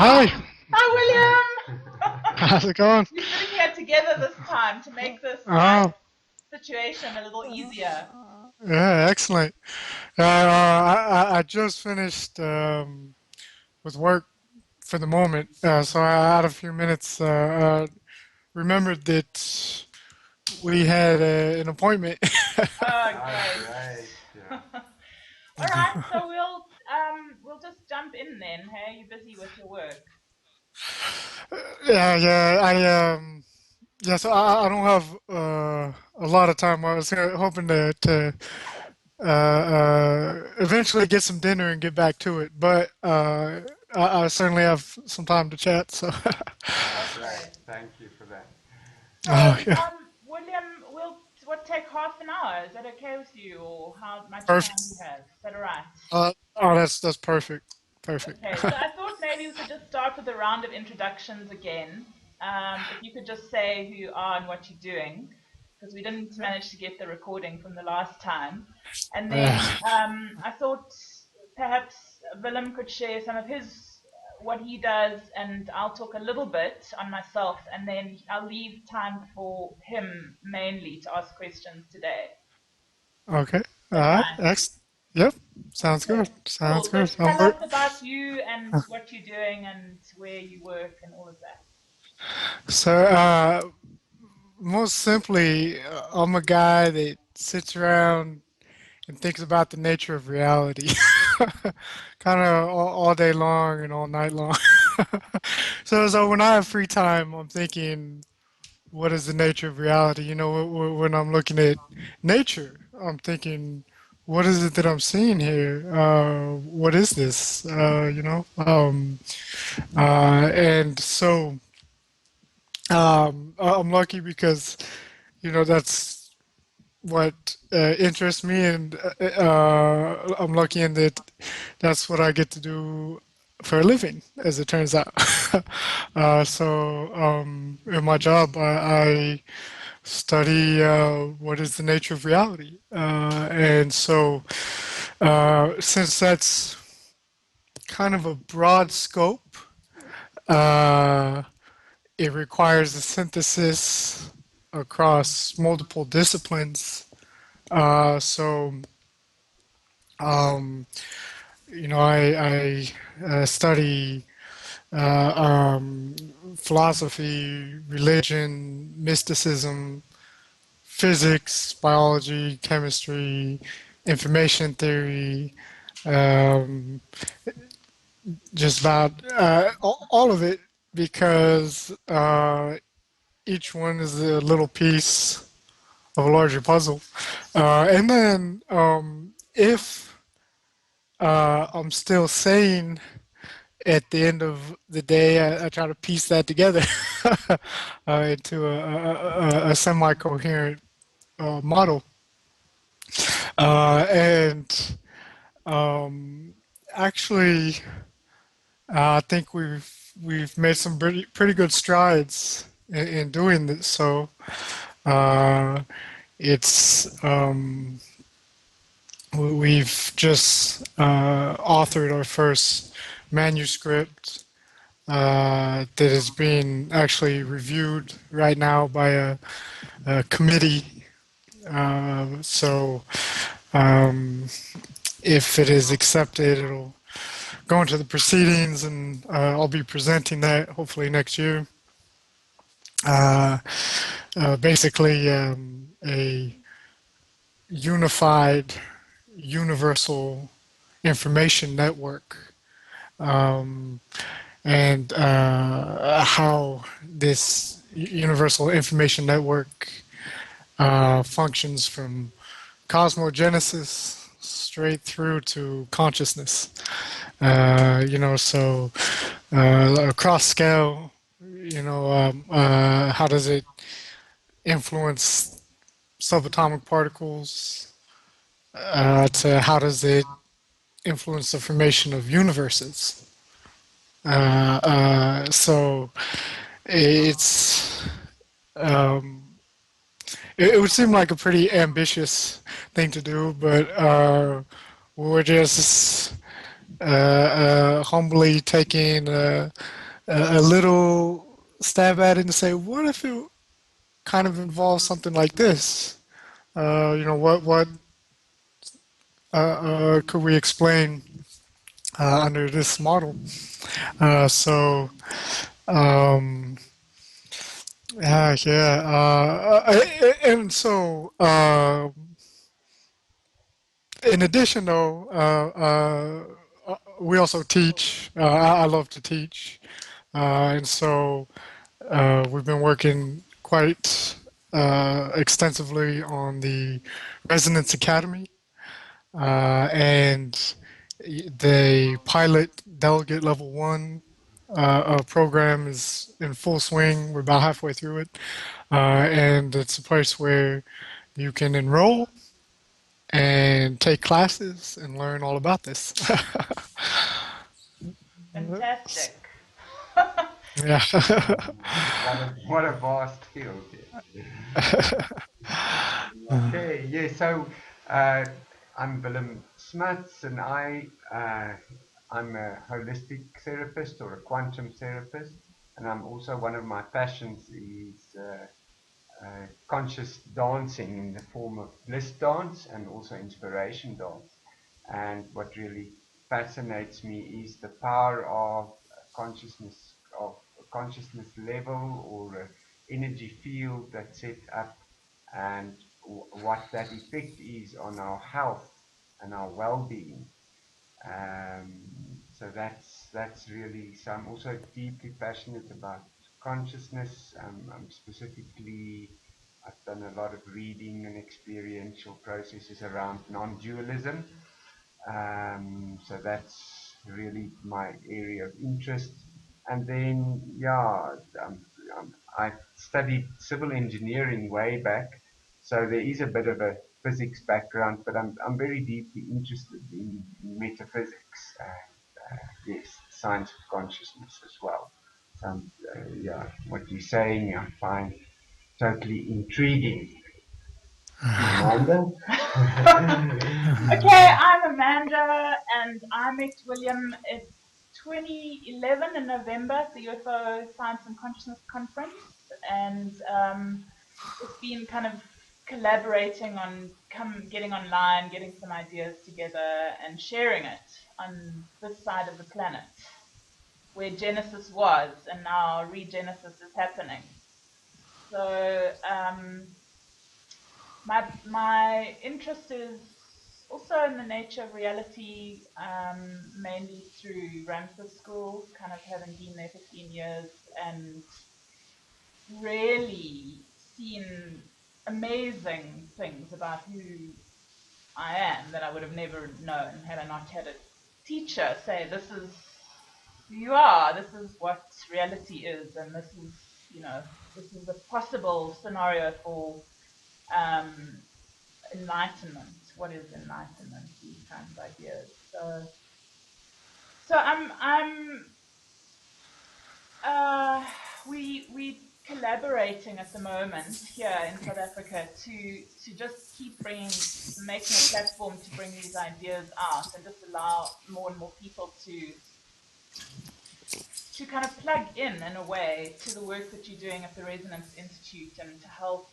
Hi, Hi, William! how's it going? We're sitting here together this time to make this Oh, situation a little easier. yeah, excellent. I just finished with work for the moment, so I had a few minutes. Remembered that we had an appointment. Oh, Ah, great. great. Yeah. All right, so we'll just jump in then. Hey, you're busy with your work. Yeah, yeah. So I don't have a lot of time. I was hoping to eventually get some dinner and get back to it, but I certainly have some time to chat. So, Great. Okay. Thank you for that. So, oh yeah, William, we'll take half an hour. Is that okay with you, or how much time do you perfect. have? Is that all right? Oh, that's perfect. Perfect. Okay, so I thought maybe we could just start with a round of introductions again. If you could just say who you are and what you're doing, because we didn't manage to get the recording from the last time. And then Uh, I thought perhaps Willem could share some of what he does, and I'll talk a little bit on myself, and then I'll leave time for him mainly to ask questions today. okay. All Is that right. right? Yep. Sounds good. Okay, Sounds cool. So good. tell us about you and what you're doing and where you work and all of that. So, most simply, I'm a guy that sits around and thinks about the nature of reality, kind of all day long and all night long. So when I have free time, I'm thinking, what is the nature of reality? You know, when I'm looking at nature, I'm thinking, what is it that I'm seeing here? What is this? And so I'm lucky because that's what interests me, and I'm lucky in that that's what I get to do for a living, as it turns out. In my job, I study what is the nature of reality, and so since that's kind of a broad scope, uh, it requires a synthesis across multiple disciplines. So Um, I study um, philosophy, religion, mysticism, physics, biology, chemistry, information theory, um, just about all of it because each one is a little piece of a larger puzzle. And then if I'm still sane at the end of the day, I try to piece that together into a semi-coherent model. And um, actually, I think we've made some pretty good strides in doing this. So uh, it's we've just authored our first manuscript that is being actually reviewed right now by a committee. So um, if it is accepted, it'll go into the proceedings, and I'll be presenting that hopefully next year. Uh, Basically, a unified, universal information network, um, and how this universal information network functions from cosmogenesis straight through to consciousness. So across scale, how does it influence subatomic particles? To how does it influence the formation of universes? So it's um, it would seem like a pretty ambitious thing to do, but we're just humbly taking a little stab at it and say, what if it kind of involves something like this? What could we explain under this model? So, um, and so, in addition, though, we also teach. I love to teach, and so we've been working quite extensively on the Resonance Academy, and the pilot delegate level one program is in full swing. We're about halfway through it, and it's a place where you can enroll and take classes and learn all about this. Fantastic. Yeah. What a vast field. Yes. Okay, yeah, so uh, I'm Willem Smuts, and I'm a holistic therapist or a quantum therapist, and I'm also one of my passions is conscious dancing in the form of bliss dance and also inspiration dance. And what really fascinates me is the power of consciousness, of a consciousness level or an energy field that's set up, and what that effect is on our health and our well-being. So that's really. So I'm also deeply passionate about consciousness. I'm specifically, I've done a lot of reading and experiential processes around non-dualism. So that's really my area of interest. And then, yeah, I studied civil engineering way back, so there is a bit of a physics background, but I'm very deeply interested in metaphysics and yes, science of consciousness as well. So, yeah, what you're saying I find totally intriguing. Amanda? Okay, I'm Amanda, and I met William at 2011 in November at the UFO Science and Consciousness Conference, and it's been kind of collaborating on getting online, getting some ideas together, and sharing it on this side of the planet, where Genesis was, and now regenesis is happening. So my interest is also in the nature of reality, mainly through Ramtha School, kind of having been there 15 years and really seen amazing things about who I am that I would have never known had I not had a teacher say, this is who you are, this is what reality is, and this is, this is a possible scenario for um, enlightenment. What is enlightenment? These kinds of ideas. So uh, we collaborating at the moment here in South Africa to just keep making a platform to bring these ideas out and just allow more and more people to kind of plug in a way to the work that you're doing at the Resonance Institute and to help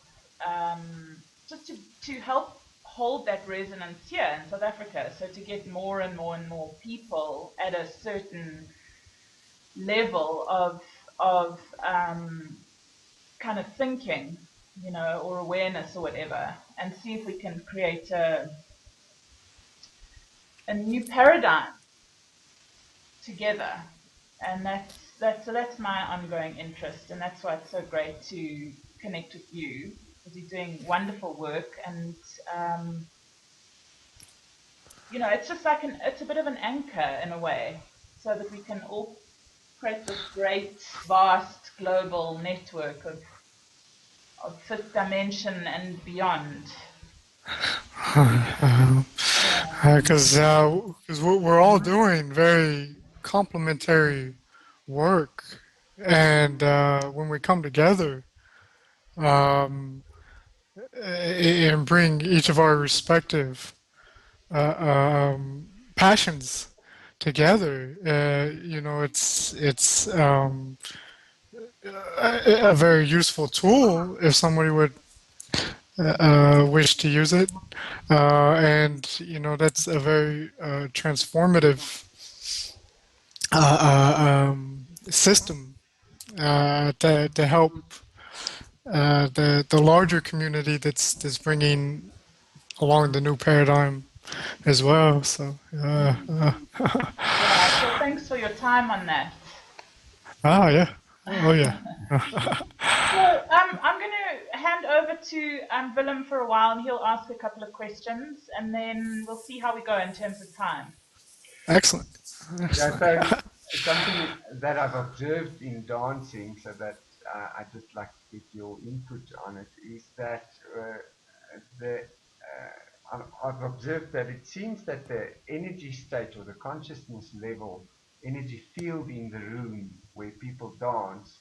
just to help hold that resonance here in South Africa. So to get more and more and more people at a certain level of kind of thinking, or awareness or whatever, and see if we can create a new paradigm together. And that's my ongoing interest, and that's why it's so great to connect with you, because you're doing wonderful work, and it's just like it's a bit of an anchor in a way, so that we can all create this great, vast, global network of fifth dimension and beyond. Yeah. Because we're all doing very complementary work, and when we come together and bring each of our respective uh, passions together. It's a very useful tool if somebody would wish to use it, and that's a very transformative system to help the larger community that's bringing along the new paradigm as well. So, Right. Well, thanks for your time on that. yeah, oh yeah. So I'm going to hand over to Willem for a while, and he'll ask a couple of questions, and then we'll see how we go in terms of time. Excellent, Yeah, excellent. so something that I've observed in dancing, so that I'd just like to get your input on it, is that I've observed that it seems that the energy state or the consciousness level, energy field in the room where people dance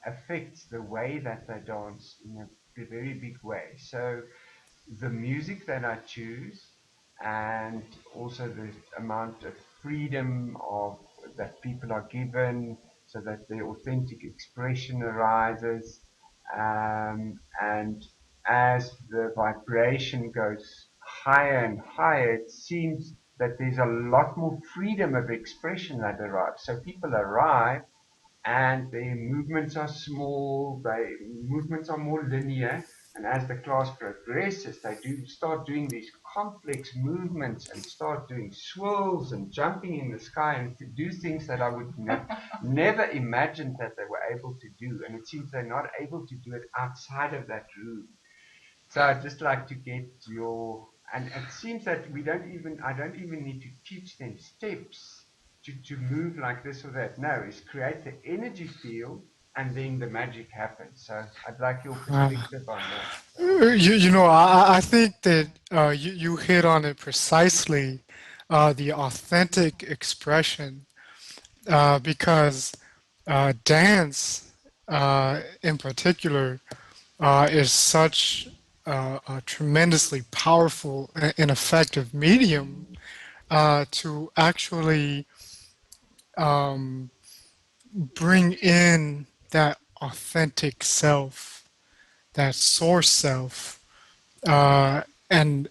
affects the way that they dance in a very big way. So the music that I choose and also the amount of freedom of that people are given so that their authentic expression arises, and as the vibration goes higher and higher, it seems that there's a lot more freedom of expression that arrives. So people arrive and their movements are small, their movements are more linear, and as the class progresses, they do start doing these complex movements and start doing swirls and jumping in the sky and to do things that I would never imagined that they were able to do. And it seems they're not able to do it outside of that room. So I'd just like to get your, and it seems that I don't even need to teach them steps to move like this or that. No, it's create the energy field and then the magic happens. So I'd like your Uh, perspective on that. I think that you hit on it precisely, the authentic expression, because dance, in particular, is such a tremendously powerful and effective medium to actually um, bring in that authentic self, that source self, and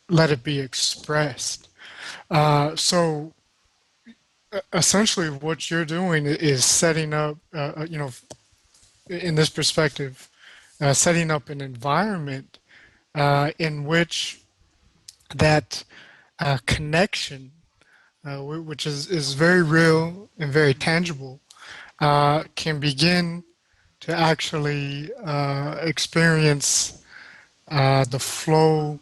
let it be expressed. So essentially, what you're doing is setting up, in this perspective, setting up an environment in which that connection, which is very real and very tangible, can begin to actually experience the flow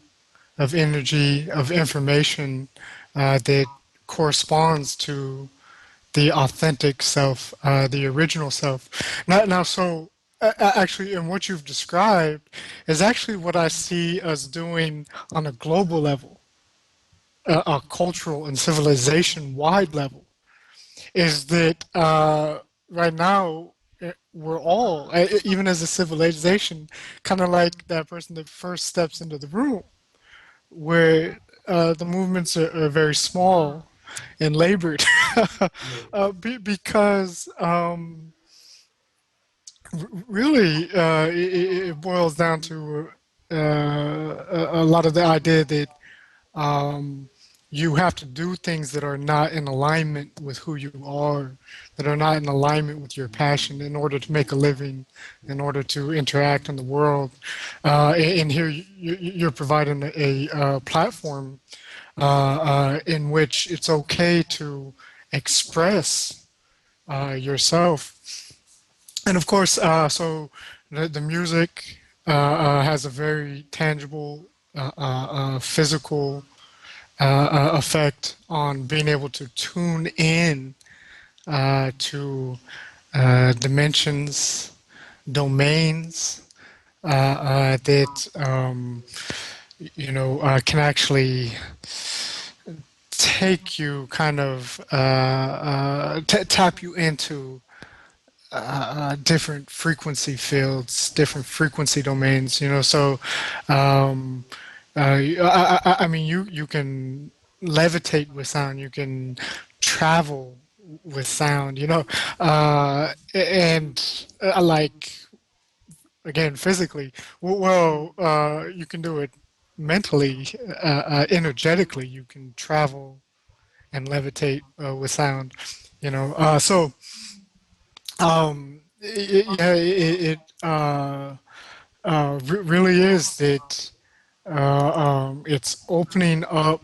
of energy, of information that corresponds to the authentic self, the original self. So actually, in what you've described, is actually what I see us doing on a global level, a cultural and civilization-wide level. Is that right now we're all, even as a civilization, kind of like that person that first steps into the room, where the movements are very small and labored, Yes. because really it boils down to a lot of the idea that um, you have to do things that are not in alignment with who you are, that are not in alignment with your passion in order to make a living, in order to interact in the world. And here you're providing a platform in which it's okay to express yourself. And of course, so the music has a very tangible, physical effect on being able to tune in to dimensions, domains that can actually take you kind of tap you into different frequency fields, different frequency domains. So um, I mean, you can levitate with sound. You can travel with sound. And like again physically. You can do it mentally, energetically. You can travel and levitate with sound. Yeah, really is that it's opening up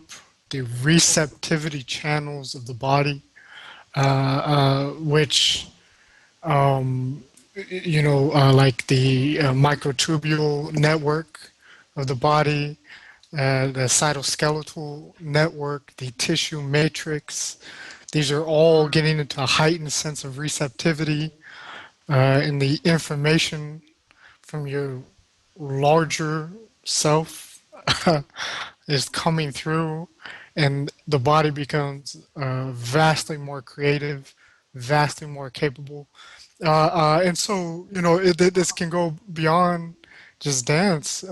the receptivity channels of the body, which like the microtubule network of the body, the cytoskeletal network, the tissue matrix. These are all getting into a heightened sense of receptivity, and the information from your larger self is coming through, and the body becomes vastly more creative, vastly more capable. And so, this can go beyond just dance.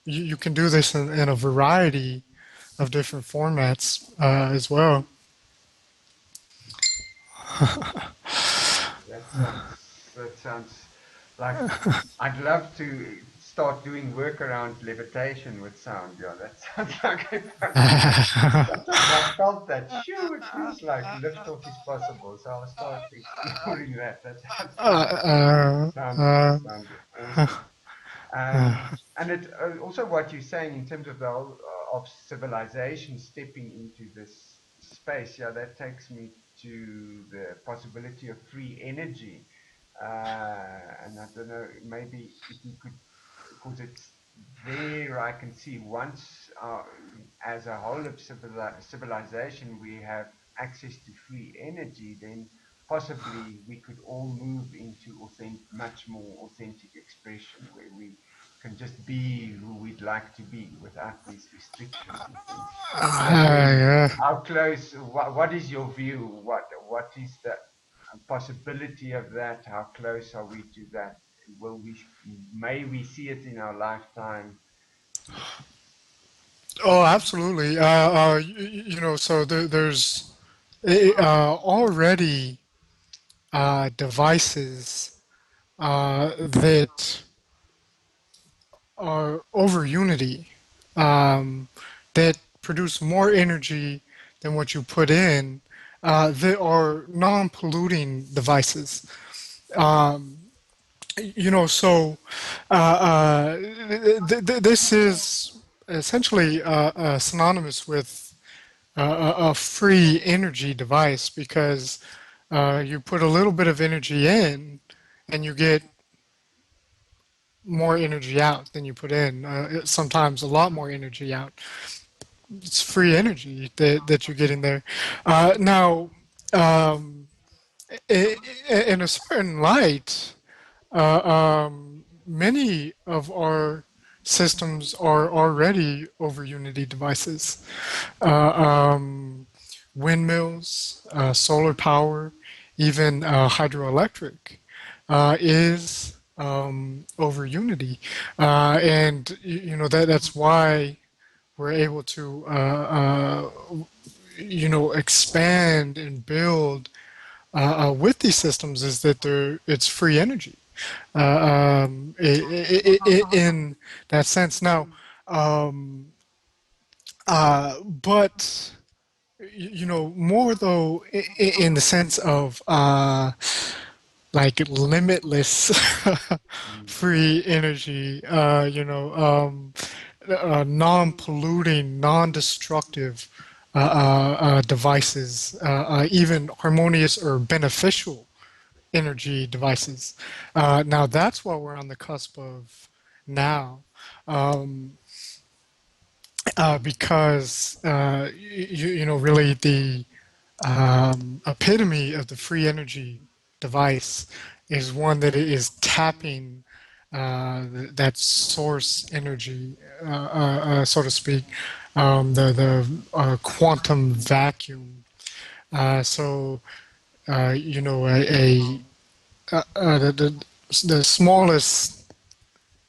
You can do this in a variety of different formats as well. That sounds like I'd love to start doing work around levitation with sound. Yeah, that sounds like a fun. Sometimes I felt that, it feels like liftoff is possible. So I'll start exploring that. That uh, uh, sounds awesome. And it also what you're saying in terms of the whole of civilization stepping into this space. Yeah, that takes me to the possibility of free energy. And I don't know, maybe if you could, because it's there, I can see once, as a whole of civilization, we have access to free energy, then possibly we could all move into much more authentic expression where we can just be who we'd like to be without these restrictions and things. I don't know yeah. how close. What is your view? What is the possibility of that? How close are we to that? Will we? May we see it in our lifetime? Oh, absolutely. So there's already devices that are over unity, um, that produce more energy than what you put in. That are non-polluting devices. Um, so this is essentially synonymous with a free energy device because you put a little bit of energy in and you get more energy out than you put in. Sometimes a lot more energy out. It's free energy that you're getting there. Now, um, in a certain light, many of our systems are already over unity devices. Uh, um, Windmills, solar power, even hydroelectric is over unity, and that's why we're able to expand and build with these systems is that it's free energy in that sense. Now, um, but more though in the sense of like limitless Mm. free energy, non-polluting, non-destructive devices, even harmonious or beneficial energy devices. Now that's what we're on the cusp of now, um, because really the epitome of the free energy device is one that is tapping that source energy, so to speak, the quantum vacuum. So the smallest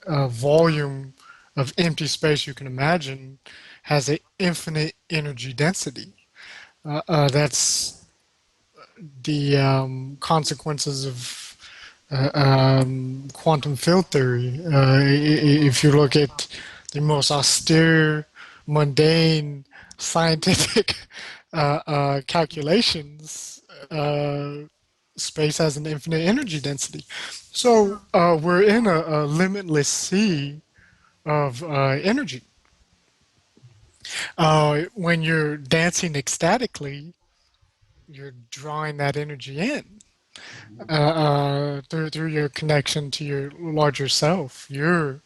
volume of empty space you can imagine has an infinite energy density. That's the consequences of quantum field theory. If you look at the most austere, mundane, scientific calculations, space has an infinite energy density. So we're in a limitless sea of energy. When you're dancing ecstatically, you're drawing that energy in through your connection to your larger self, your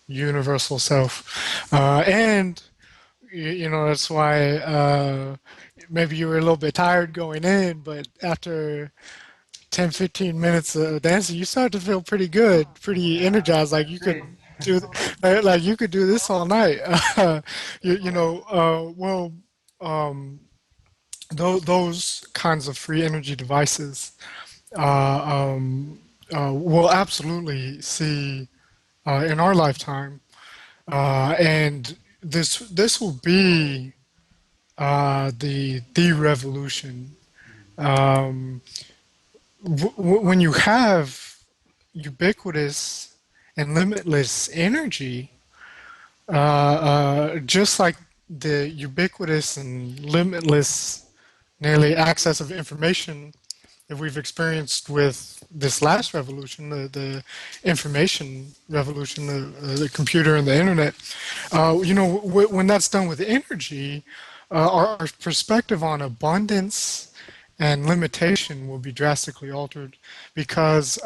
universal self, and that's why maybe you were a little bit tired going in, but after 10, 15 minutes of dancing, you start to feel pretty good, pretty Yeah, energized, like you that's could it. do, like you could do this all night. Well, um, those kinds of free energy devices we'll absolutely see in our lifetime, and this will be the revolution. Um, when you have ubiquitous and limitless energy, just like the ubiquitous and limitless, nearly access of information that we've experienced with this last revolution, the information revolution, the computer and the internet, when that's done with energy, our perspective on abundance and limitation will be drastically altered because,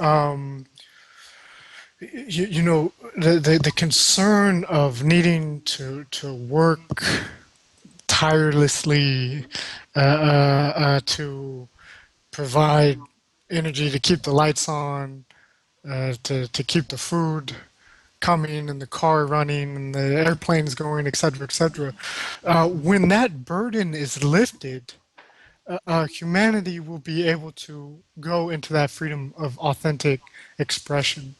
the concern of needing to work tirelessly to provide energy to keep the lights on, to keep the food coming and the car running and the airplanes going, et cetera, et cetera. When that burden is lifted, humanity will be able to go into that freedom of authentic expression.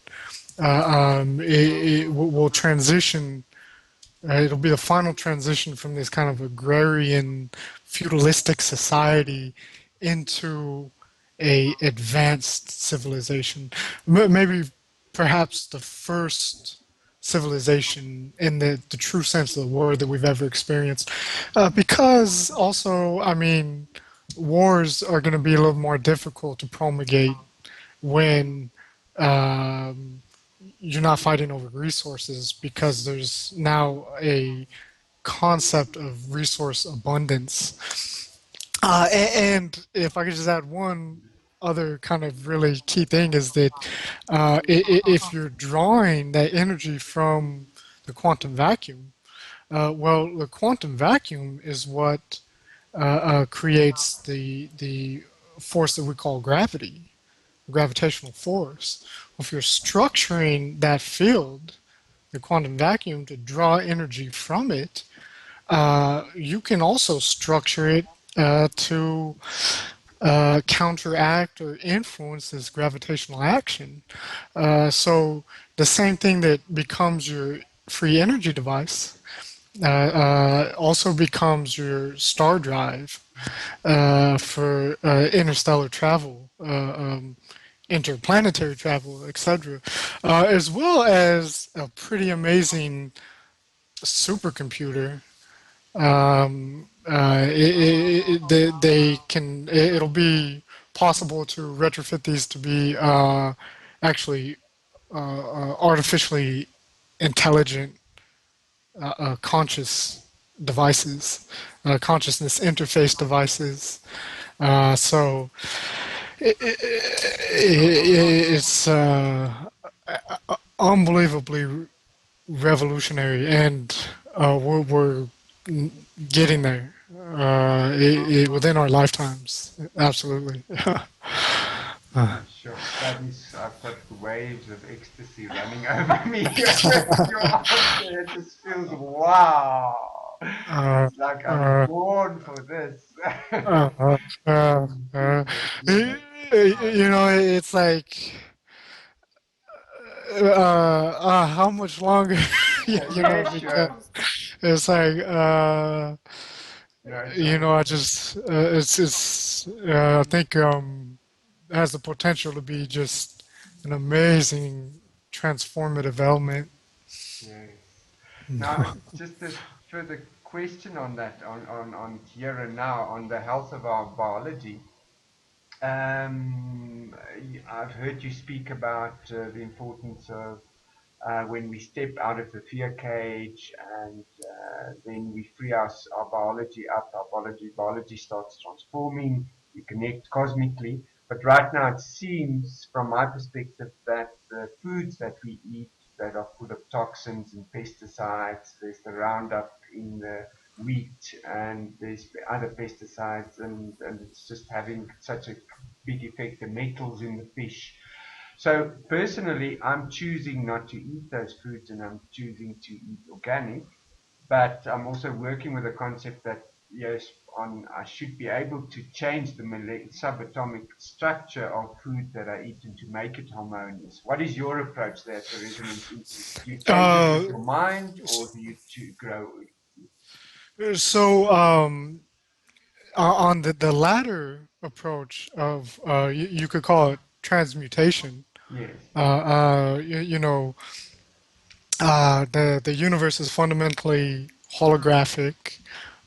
It will transition. It'll be the final transition from this kind of agrarian, feudalistic society into a advanced civilization. Maybe, perhaps the first civilization in the true sense of the word that we've ever experienced. Because also, I mean, wars are going to be a little more difficult to promulgate when um, you're not fighting over resources because there's now a concept of resource abundance. And if I could just add one other kind of really key thing is that if you're drawing that energy from the quantum vacuum, well, the quantum vacuum is what creates the force that we call gravity, gravitational force. If you're structuring that field, the quantum vacuum, to draw energy from it, you can also structure it to counteract or influence this gravitational action. So the same thing that becomes your free energy device also becomes your star drive for interstellar travel, interplanetary travel, etc., as well as a pretty amazing supercomputer. They can. It'll be possible to retrofit these to be actually artificially intelligent, conscious devices, consciousness interface devices. So it's unbelievably revolutionary, and we're getting there within our lifetimes. Absolutely. Sure. That is, I've got waves of ecstasy running over me with your answer. It just feels wow. uh, It's like I'm uh, born for this. uh, uh, uh, uh, it's like how much longer Yeah, sure. because it's like, No, sounds I good. just, I think, it has the potential to be just an amazing transformative element. Yes. Now, just a further question on that, on here and now, on the health of our biology. I've heard you speak about the importance of when we step out of the fear cage and then we free our biology up, our biology starts transforming, we connect cosmically. But right now it seems, from my perspective, that the foods that we eat that are full of toxins and pesticides, there's the Roundup in the wheat and there's other pesticides and it's just having such a big effect, the metals in the fish. So personally, I'm choosing not to eat those foods and I'm choosing to eat organic. But I'm also working with a concept that yes, I should be able to change the subatomic structure of food that I eat and to make it harmonious. What is your approach there to resonance into? Do you change it with Uh, your mind or do you grow? so, on the latter approach of, you could call it transmutation. Yes. You know, the universe is fundamentally holographic,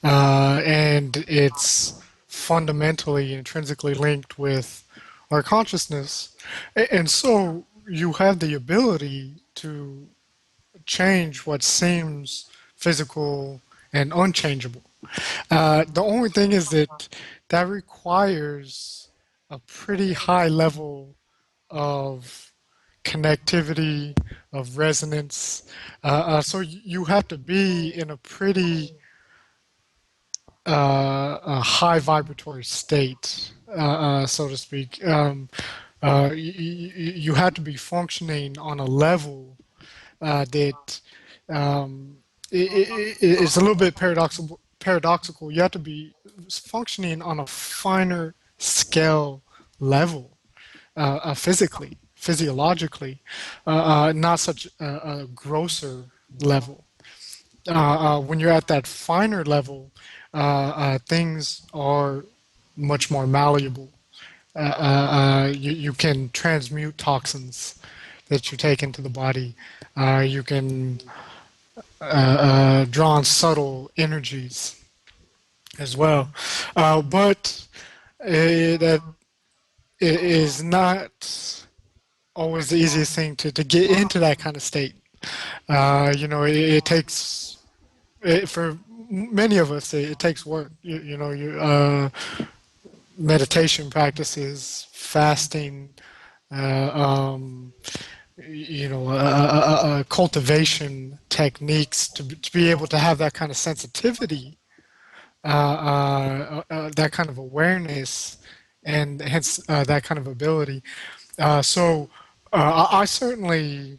and it's fundamentally intrinsically linked with our consciousness, and so you have the ability to change what seems physical and unchangeable. The only thing is that that requires a pretty high level of connectivity, of resonance. So you have to be in a pretty a high vibratory state, so to speak. You have to be functioning on a level that um, it's a little bit paradoxical. Paradoxical. You have to be functioning on a finer scale level, physically, physiologically, not such a grosser level. When you're at that finer level, things are much more malleable. You can transmute toxins that you take into the body. You can draw on subtle energies as well. But that is not always the easiest thing to get into that kind of state. It takes, for many of us, it takes work. Meditation practices, fasting, uh, um, cultivation techniques to be able to have that kind of sensitivity, that kind of awareness, and hence that kind of ability. So I certainly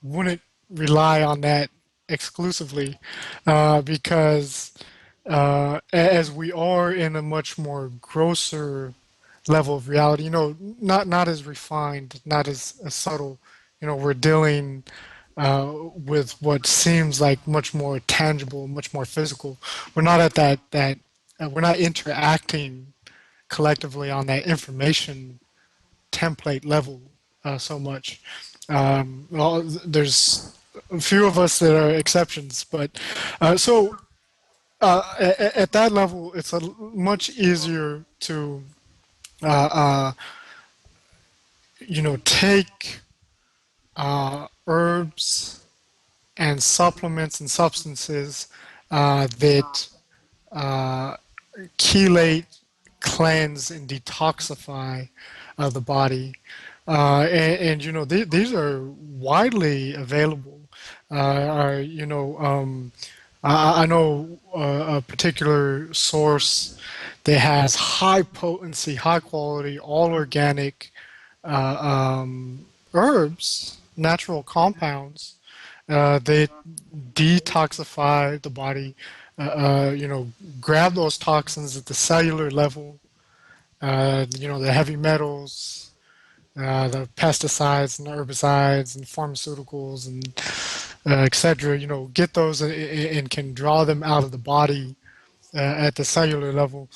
wouldn't rely on that exclusively, because as we are in a much more grosser level of reality, not as refined, not as subtle. We're dealing with what seems like much more tangible, much more physical. We're not at that we're not interacting collectively on that information template level so much. Well, there's a few of us that are exceptions, but at that level, it's much easier to uh, uh, take herbs and supplements and substances that chelate, cleanse, and detoxify the body. These are widely available. I know a particular source that has high potency, high quality, all organic herbs, natural compounds that detoxify the body, grab those toxins at the cellular level, the heavy metals, the pesticides and herbicides and pharmaceuticals and etc. Get those and can draw them out of the body at the cellular level.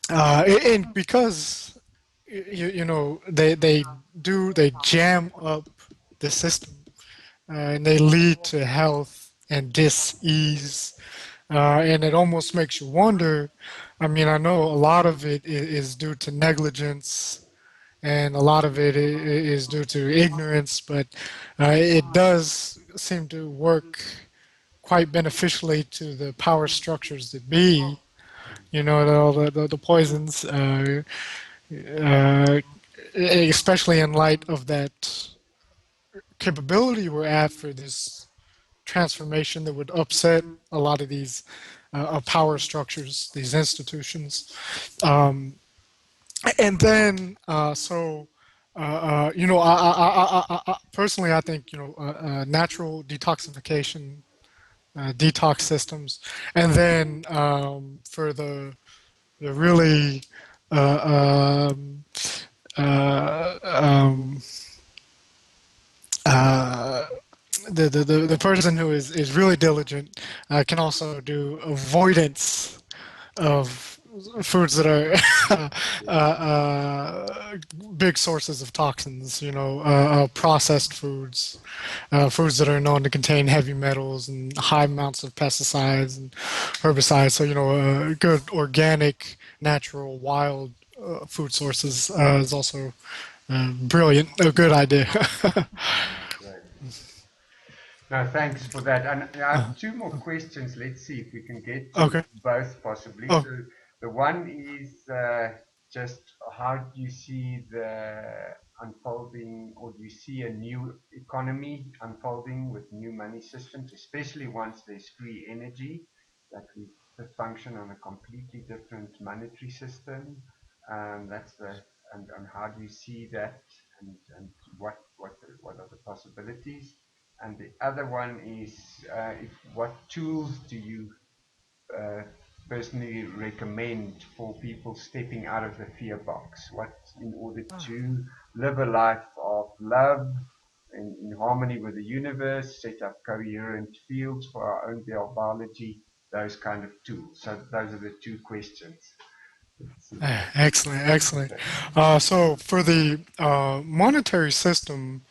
And because they jam up the system, and they lead to health and dis-ease, and it almost makes you wonder. I mean, I know a lot of it is due to negligence, and a lot of it is due to ignorance, but it does seem to work quite beneficially to the power structures that be. The poisons, uh, especially in light of that capability we're after, this transformation that would upset a lot of these power structures, these institutions. Um, and then, personally, I think, natural detoxification, detox systems, and then for the really uh, um, uh, um, uh, the person who is really diligent can also do avoidance of foods that are big sources of toxins, processed foods, foods that are known to contain heavy metals and high amounts of pesticides and herbicides. So, good organic, natural, wild food sources is also brilliant, a good idea. Right. No, thanks for that. And I have two more questions. Let's see if we can get to Okay. both possibly. Oh, So the one is just how do you see the unfolding, or do you see a new economy unfolding with new money systems, especially once there's free energy, that we function on a completely different monetary system? That's the and how do you see that, and what are the possibilities? And the other one is, what tools do you uh, personally recommend for people stepping out of the fear box? What, in order to live a life of love in harmony with the universe, set up coherent fields for our own biology, those kind of tools. So those are the two questions. Let's see. excellent, excellent. So for the monetary system,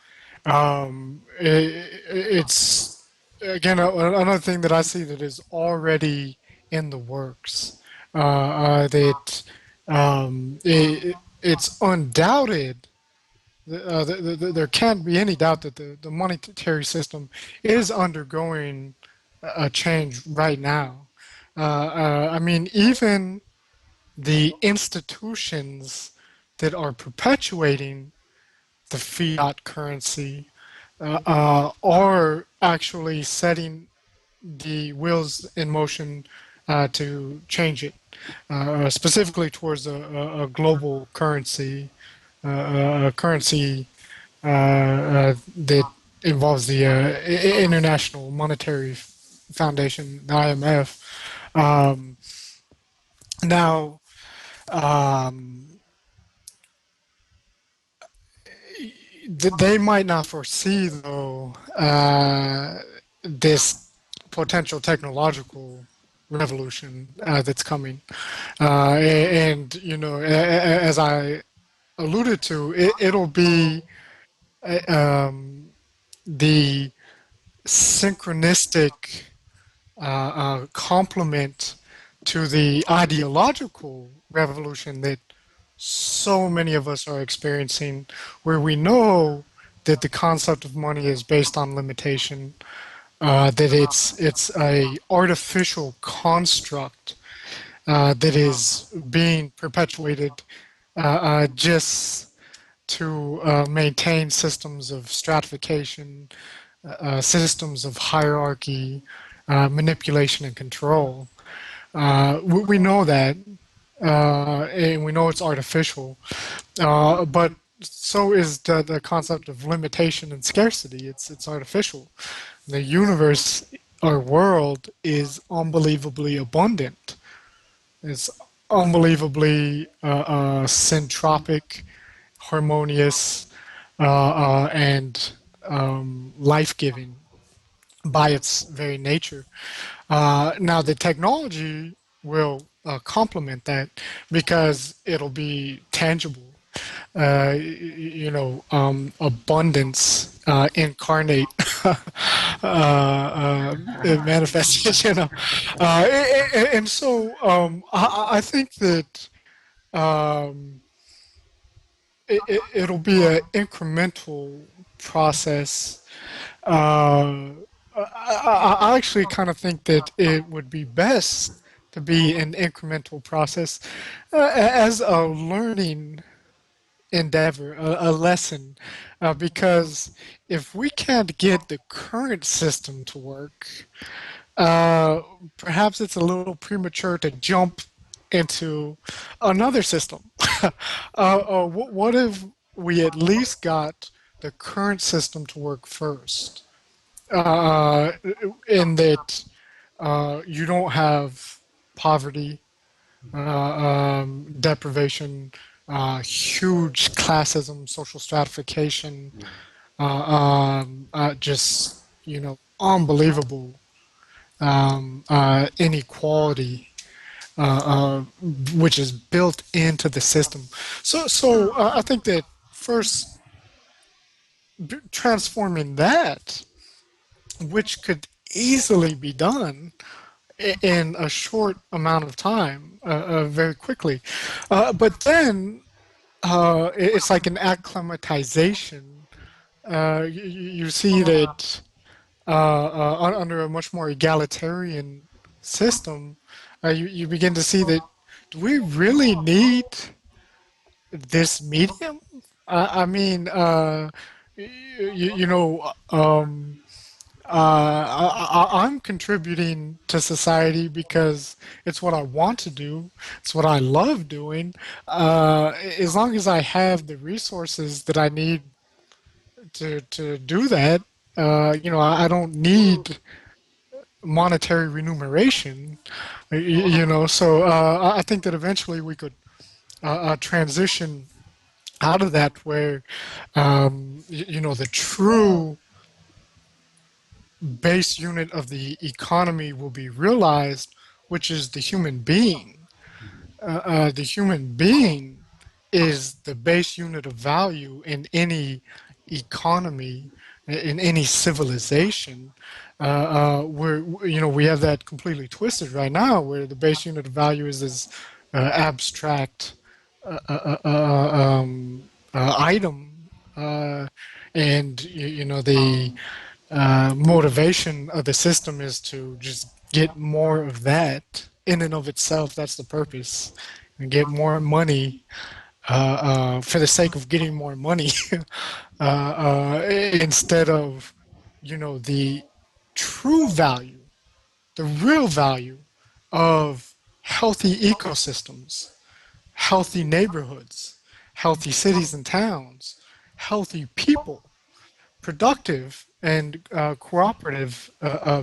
it's again another thing that I see that is already in the works. That it's undoubted. There can't be any doubt that the monetary system is undergoing a change right now. I mean, even the institutions that are perpetuating the fiat currency are actually setting the wheels in motion to change it, specifically towards a global currency, a currency that involves the International Monetary Foundation, the IMF. Um, now, um, they might not foresee, though, this potential technological revolution that's coming. And, as I alluded to, it'll be the synchronistic complement to the ideological revolution that so many of us are experiencing, where we know that the concept of money is based on limitation, that it's a artificial construct that is being perpetuated just to maintain systems of stratification, systems of hierarchy, manipulation, and control. We know that, and we know it's artificial. But so is the concept of limitation and scarcity. It's artificial. The universe, our world, is unbelievably abundant. It's unbelievably syntropic, harmonious, and life-giving. by its very nature. Now, the technology will complement that because it'll be tangible. Abundance incarnate manifestation. And so I think that um, it'll be an incremental process. I actually kind of think that it would be best to be an incremental process as a learning endeavor, a lesson, because if we can't get the current system to work, uh, perhaps it's a little premature to jump into another system. What if we at least got the current system to work first? Uh, in that you don't have poverty, deprivation, huge classism, social stratification, Yeah. just unbelievable inequality, uh, uh, which is built into the system. So I think that first transforming that, which could easily be done in a short amount of time, very quickly. But then it's like an acclimatization. You see that under a much more egalitarian system, you begin to see that do we really need this medium? I mean, you know, I'm contributing to society because it's what I want to do. It's what I love doing. As long as I have the resources that I need to do that, I don't need monetary remuneration. So I think that eventually we could transition out of that where, the true base unit of the economy will be realized, which is the human being. The human being is the base unit of value in any economy, in any civilization. Where we have that completely twisted right now, where the base unit of value is this abstract item, and the motivation of the system is to just get more of that in and of itself. That's the purpose. And get more money for the sake of getting more money instead of, the true value, the real value of healthy ecosystems, healthy neighborhoods, healthy cities and towns, healthy people, productive and cooperative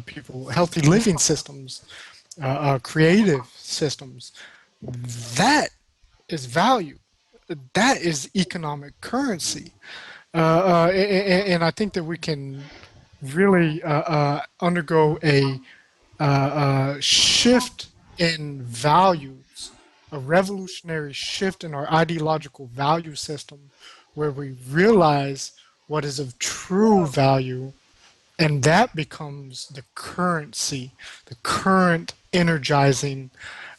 people, healthy living systems, creative systems. That is value. That is economic currency. And I think that we can really undergo a shift in values, a revolutionary shift in our ideological value system, where we realize what is of true value, and that becomes the currency, the current energizing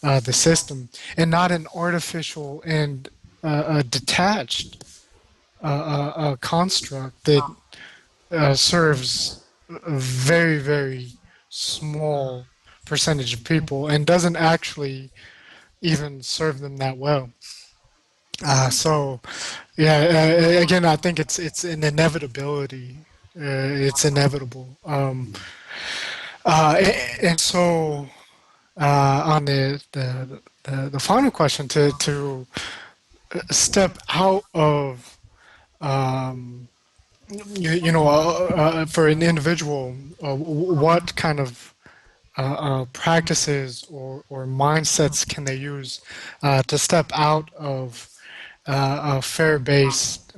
the system, and not an artificial and detached construct that serves a very, very small percentage of people and doesn't actually even serve them that well. So, yeah, again, I think it's an inevitability. It's inevitable. And so, on the final question, to step out of um, for an individual, what kind of practices or mindsets can they use to step out of a fear-based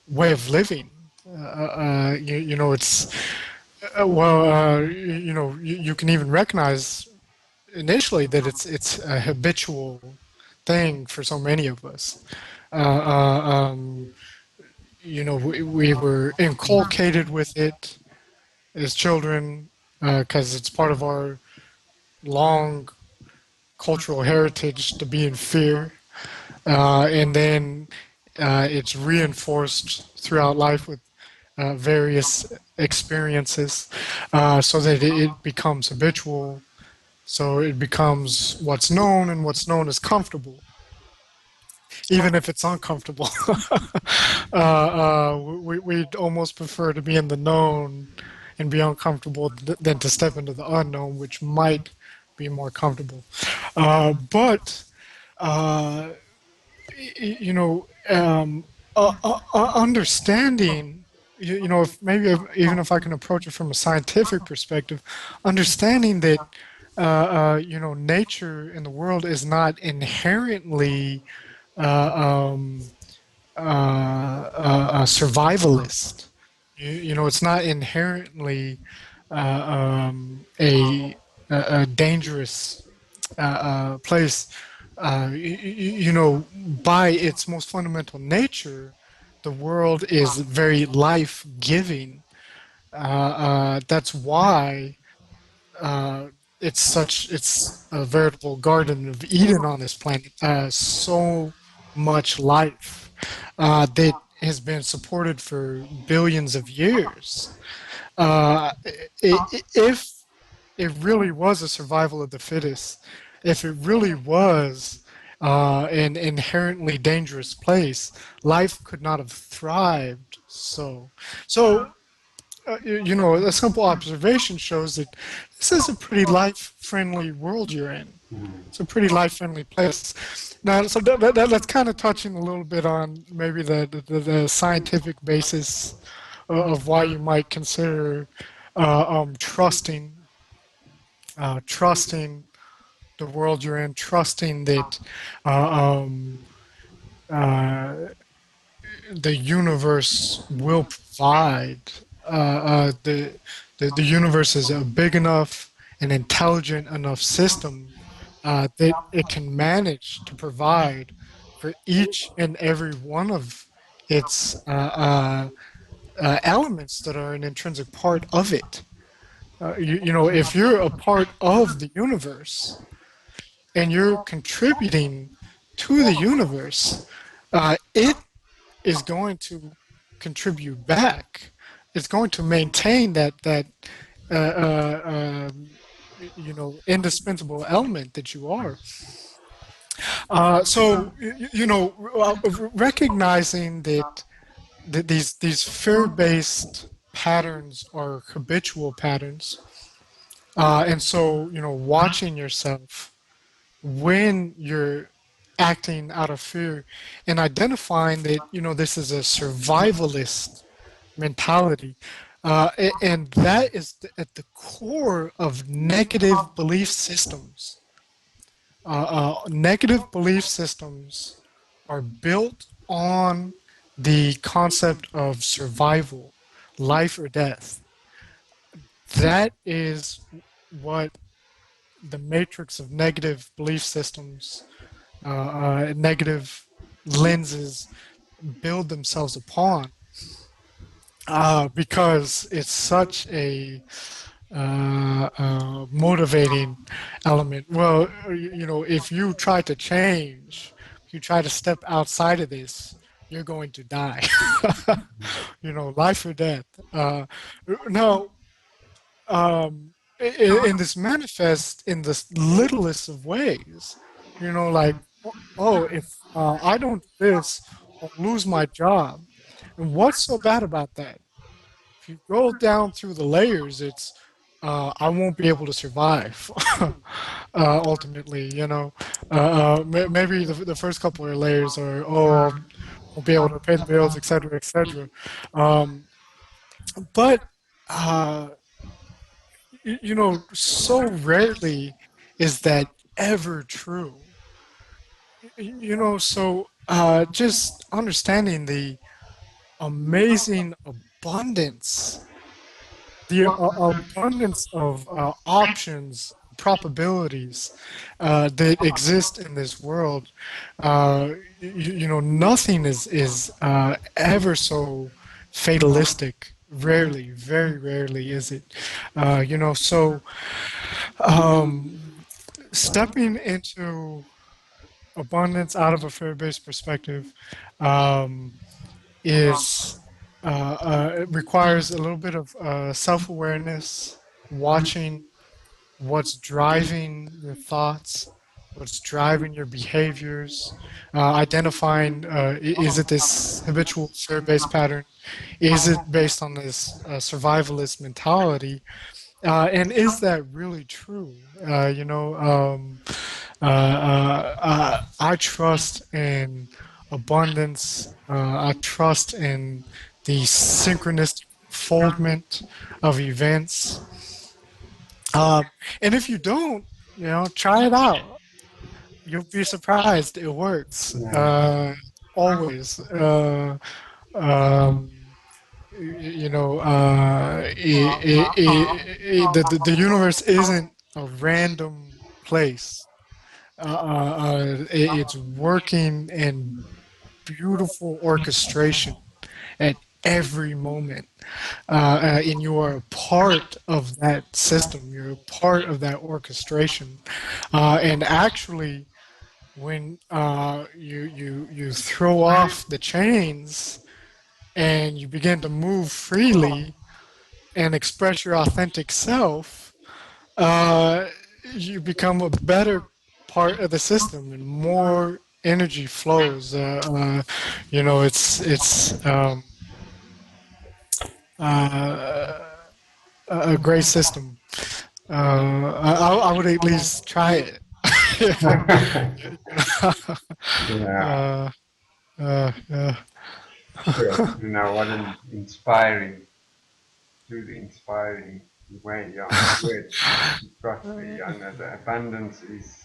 way of living? It's well, you can even recognize initially that it's a habitual thing for so many of us. Uh, uh, um, we were inculcated with it as children because it's part of our long cultural heritage to be in fear, and then it's reinforced throughout life with various experiences, so that it becomes habitual. So it becomes what's known, and what's known is comfortable, even if it's uncomfortable. We'd almost prefer to be in the known and be uncomfortable than to step into the unknown, which might be more comfortable. But uh, understanding, if maybe even if I can approach it from a scientific perspective, understanding that, nature in the world is not inherently um, a survivalist. It's not inherently a dangerous place. By its most fundamental nature, the world is very life-giving. That's why uh, it's a veritable Garden of Eden on this planet. So much life that has been supported for billions of years. If it really was a survival of the fittest, if it really was an inherently dangerous place, life could not have thrived. A simple observation shows that this is a pretty life-friendly world you're in. Mm. It's a pretty life-friendly place. Now, so that's kind of touching a little bit on maybe the scientific basis of why you might consider trusting the world you're in, trusting that uh, um, uh, the universe will provide. The universe is a big enough and intelligent enough system that it can manage to provide for each and every one of its elements that are an intrinsic part of it. If you're a part of the universe and you're contributing to the universe, it is going to contribute back. It's going to maintain that indispensable element that you are. Recognizing that these fear-based patterns are habitual patterns, and so watching yourself when you're acting out of fear and identifying that this is a survivalist mentality, and that is at the core of negative belief systems. Negative belief systems are built on the concept of survival, life or death. That is what the matrix of negative belief systems, negative lenses build themselves upon, because it's such a motivating element. Well, if you try to change, if you try to step outside of this, you're going to die. Life or death. Now, and this manifests in the littlest of ways. Like, oh, if I don't do this, I'll lose my job. And what's so bad about that? If you go down through the layers, it's I won't be able to survive. Ultimately, maybe the first couple of layers are, oh, I won't be able to pay the bills, et cetera, et cetera. Um, but uh, so rarely is that ever true. So just understanding the amazing abundance, the abundance of options, probabilities that exist in this world. Nothing is ever so fatalistic. Rarely, very rarely is it. So um, stepping into abundance out of a fear-based perspective um, is it requires a little bit of self-awareness, watching what's driving your thoughts, what's driving your behaviors, identifying is it this habitual fear-based pattern? Is it based on this survivalist mentality? And is that really true? I trust in abundance. I trust in the synchronistic foldment of events. And if you don't, try it out. You'll be surprised. It works. Yeah. Always. Um, the universe isn't a random place. It's working in beautiful orchestration at every moment. And you are a part of that system. You're a part of that orchestration. And actually, when you throw off the chains and you begin to move freely and express your authentic self, uh, you become a better part of the system, and more energy flows. It's uh, a great system. I would at least try it. Yeah, uh, yeah. sure. What an inspiring, truly inspiring way, yeah, words to prosper, the abundance is,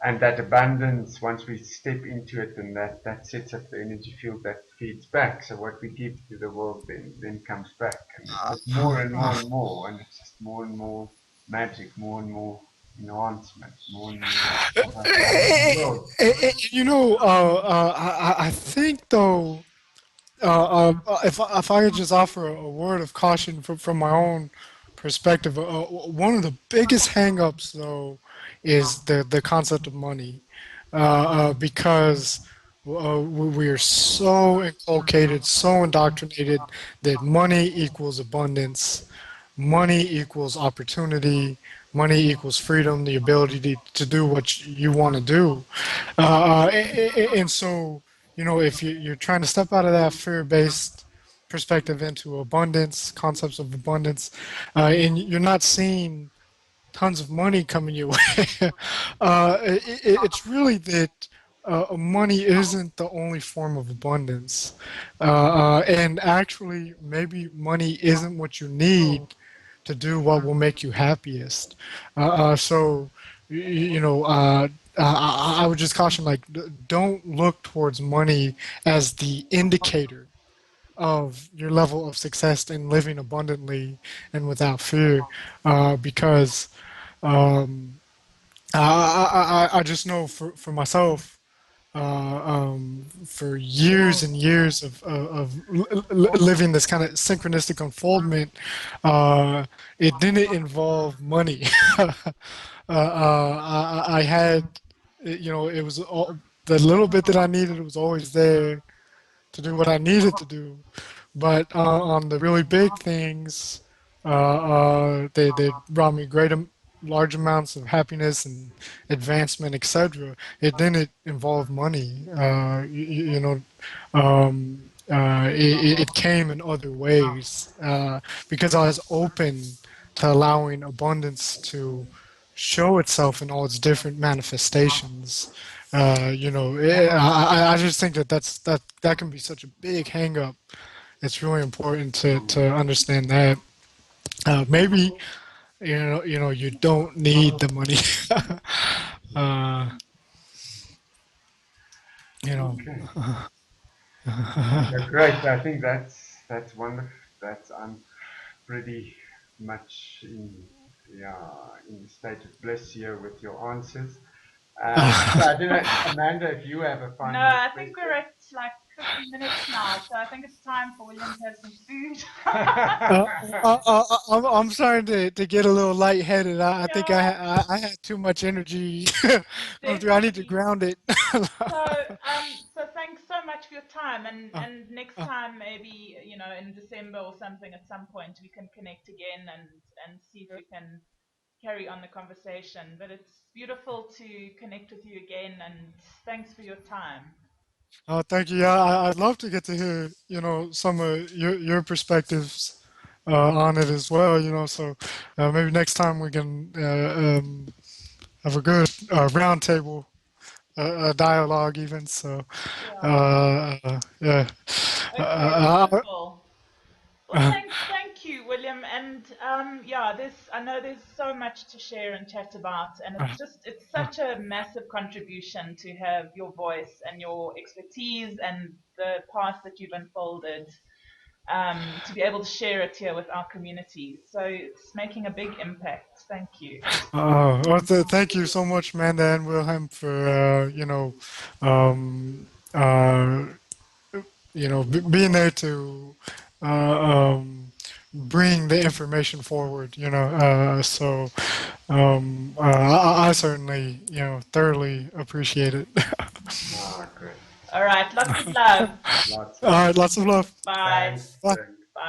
and that abundance, once we step into it, and that sets up the energy field that feeds back. So what we give to the world then comes back, and it's just more and more and more, and it's just more and more magic, more and more enhancement, more and more world. I think though, if I could just offer a word of caution from my own perspective, one of the biggest hangups though is the concept of money, because we are so inculcated, so indoctrinated that money equals abundance, money equals opportunity, money equals freedom, the ability to do what you want to do. And so, if you're trying to step out of that fear-based perspective into abundance, concepts of abundance, and you're not seeing tons of money coming your way, it's really that money isn't the only form of abundance. And actually, maybe money isn't what you need to do what will make you happiest. So, I would just caution, like, don't look towards money as the indicator of your level of success in living abundantly and without fear, because um, I just know for myself, for years and years of living this kind of synchronistic unfoldment, it didn't involve money. I had, it was all, the little bit that I needed was always there to do what I needed to do. But on the really big things, they brought me large amounts of happiness and advancement, etc. It didn't involve money. It came in other ways because I was open to allowing abundance to show itself in all its different manifestations. I just think that can be such a big hang up. It's really important to understand that. Maybe you don't need the money. uh, you know. Okay. Yeah, great. I think that's that's wonderful. I'm pretty much in the state of bliss here with your answers. So I don't know, Amanda, if you have a No, final I think we're question. at like 50 minutes now, so I think it's time for William to have some food. I'm starting to get a little lightheaded. I think Yeah, I had too much energy going through. I need to definitely. ground it. So thanks so much for your time, Uh, and next uh, time maybe in December or something at some point we can connect again and see if we can carry on the conversation. But it's beautiful to connect with you again, and thanks for your time. Thank you. Yeah, I'd love to get to hear, some of your perspectives on it as well. So maybe next time we can have a good roundtable dialogue, even. So Yeah. yeah. Okay, Uh, uh, wonderful. Well, uh, thank you, William. And yeah, I know there's so much to share and chat about, and uh, it's uh, such a massive contribution to have your voice and your expertise and the path that you've unfolded, to be able to share it here with our community. So it's making a big impact. Thank you. well, thank you so much, Amanda and Wilhelm, for um, uh, being there to uh, bring the information forward. So I certainly thoroughly appreciate it. Ah, great. All right, lots of love. Lots All of love. right, lots of love. Bye. Thanks. Bye. Thanks.